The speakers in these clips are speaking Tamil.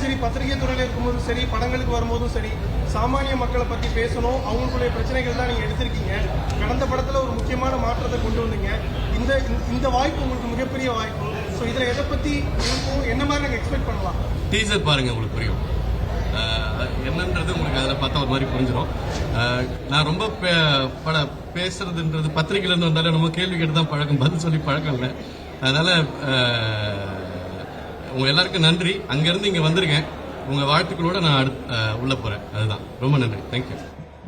சரி பத்திரிகை துறையில் இருக்கும்போதும் சரி படங்களுக்கு வரும்போதும் சரி சாமானிய மக்களை பற்றி பேசணும், அவங்களுக்குள்ள பிரச்சனைகள் தான் நீங்கள் எடுத்திருக்கீங்க. கடந்த படத்தில் ஒரு முக்கியமான மாற்றத்தை கொண்டு வந்தீங்க. இந்த வாய்ப்பு உங்களுக்கு மிகப்பெரிய வாய்ப்பு. ஸோ இதில் எதை பற்றி இருக்கும், என்ன மாதிரி நாங்கள் எக்ஸ்பெக்ட் பண்ணலாம்? டீசர் பாருங்க, உங்களுக்கு புரியும் என்னன்றது. உங்களுக்கு அதில் பார்த்தா ஒரு மாதிரி புரிஞ்சிடும். நான் ரொம்ப பேசுறதுன்றது பத்திரிகையிலேருந்து வந்தாலும் நம்ம கேள்வி கேட்டு தான் பழக்கம், பதில் சொல்லி பழக்கம் இல்லை. அதனால உங்க எல்லாருக்கும் நன்றி. அங்கிருந்து இங்க வந்திருக்கேன். உங்க வாழ்த்துக்களோட நான் உள்ள போறேன். அதுதான். ரொம்ப நன்றி. தேங்க்யூ.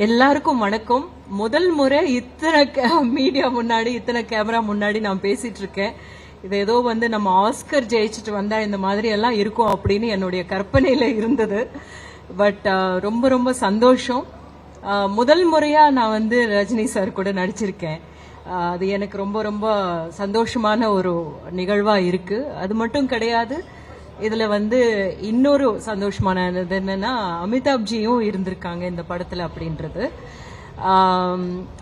எல்லாருக்கும் வணக்கம். முதல் முறை இத்தனை மீடியா முன்னாடி, இத்தனை கேமரா முன்னாடி நான் பேசிட்டு இருக்கேன். இது ஏதோ நம்ம ஆஸ்கர் ஜெயிச்சுட்டு வந்தா இந்த மாதிரி எல்லாம் இருக்கும் அப்படின்னு என்னுடைய கற்பனையில இருந்தது. பட் ரொம்ப ரொம்ப சந்தோஷம். முதல் முறையா நான் ரஜினி சார் கூட நடிச்சிருக்கேன். அது எனக்கு ரொம்ப ரொம்ப சந்தோஷமான ஒரு நிகழ்வா இருக்கு. அது மட்டும் கிடையாது, இதுல இன்னொரு சந்தோஷமானது என்னன்னா அமிதாப்ஜியும் இருந்திருக்காங்க இந்த படத்துல அப்படின்றது.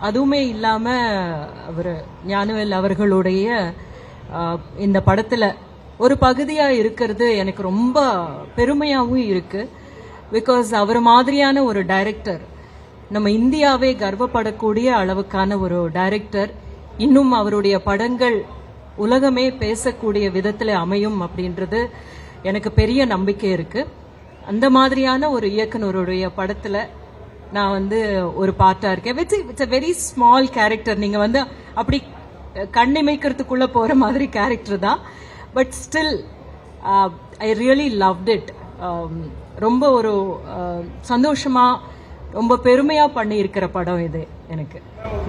அதுவுமே இல்லாம அவர் ஞானவேல் அவர்களுடைய இந்த படத்துல ஒரு பகுதியா இருக்கிறது எனக்கு ரொம்ப பெருமையாகவும் இருக்கு. பிகாஸ் அவர் மாதிரியான ஒரு டைரக்டர், நம்ம இந்தியாவே கர்வப்படக்கூடிய அளவுக்கான ஒரு டைரக்டர், இன்னும் அவருடைய படங்கள் உலகமே பேசக்கூடிய விதத்தில் அமையும் அப்படின்றது எனக்கு பெரிய நம்பிக்கை இருக்கு. அந்த மாதிரியான ஒரு இயக்குனருடைய படத்துல நான் ஒரு பார்ட்டா இருக்கேன். It's a very small character. நீங்க அப்படி கண்ணிமைக்கிறதுக்குள்ள போற மாதிரி கேரக்டர் தான். But still I really loved it. ரொம்ப ஒரு சந்தோஷமா, ரொம்ப பெருமையா பண்ணி இருக்கிற படம் இது எனக்கு.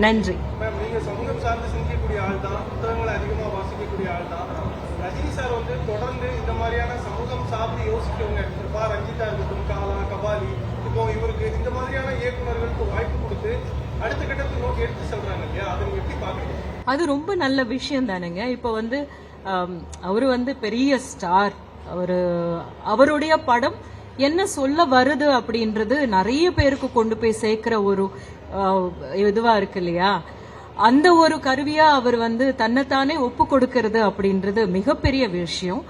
நன்றி. நீங்க சமூகம் சார்ந்து சிந்திக்கக்கூடிய ஆள் தான், புத்தகங்களை அதிகமாக வாசிக்கக்கூடிய ஆள் தான். ரஜினி சார் தொடர்ந்து இந்த மாதிரியான சமூகம் சார்ந்து யோசிக்கவங்க, ரஞ்சிதா இருக்கட்டும், காலா, கபாலி, இப்போ இவருக்கு இந்த மாதிரியான இயக்குநர்களுக்கு வாய்ப்பு கொடுத்து அடுத்த கட்டத்தை நோக்கி எடுத்து செல்றாங்க இல்லையா? அதை நீங்க எப்படி பாக்குறீங்க? அது ரொம்ப நல்ல விஷயம் தானுங்க. இப்போ அவரு பெரிய ஸ்டார். அவருடைய படம் என்ன சொல்ல வருது அப்படின்றது நிறைய பேருக்கு கொண்டு போய் சேர்க்கிற ஒரு இதுவா இருக்கு இல்லையா? அந்த ஒரு கருவியா அவர் தன்னைத்தானே ஒப்பு கொடுக்கிறது அப்படின்றது மிகப்பெரிய விஷயம்.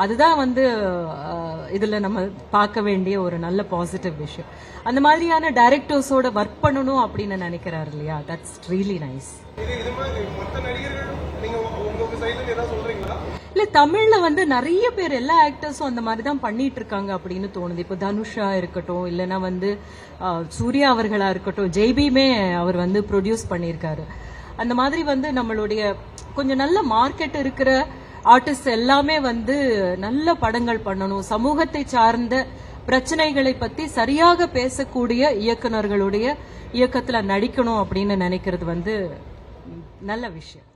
அதுதான் இதுல நம்ம பார்க்க வேண்டிய ஒரு நல்ல பாசிட்டிவ் விஷயம். அந்த மாதிரியான டைரக்டர்ஸோட ஒர்க் பண்ணணும் அப்படின்னு நினைக்கிறாரு இல்லையா? That's really nice. இல்ல, தமிழ்ல நிறைய பேர், எல்லா ஆக்டர்ஸும் அந்த மாதிரி தான் பண்ணிட்டு இருக்காங்க அப்படின்னு தோணுது. இப்போ தனுஷா இருக்கட்டும், இல்லைன்னா சூர்யா அவர்களா இருக்கட்டும், ஜெய்பியுமே அவர் ப்ரொடியூஸ் பண்ணியிருக்காரு. அந்த மாதிரி நம்மளுடைய கொஞ்சம் நல்ல மார்க்கெட் இருக்கிற ஆர்டிஸ்ட் எல்லாமே நல்ல படங்கள் பண்ணணும், சமூகத்தை சார்ந்த பிரச்சனைகளை பத்தி சரியாக பேசக்கூடிய இயக்குனர்களுடைய இயக்கத்துல நடிக்கணும் அப்படின்னு நினைக்கிறது நல்ல விஷயம்.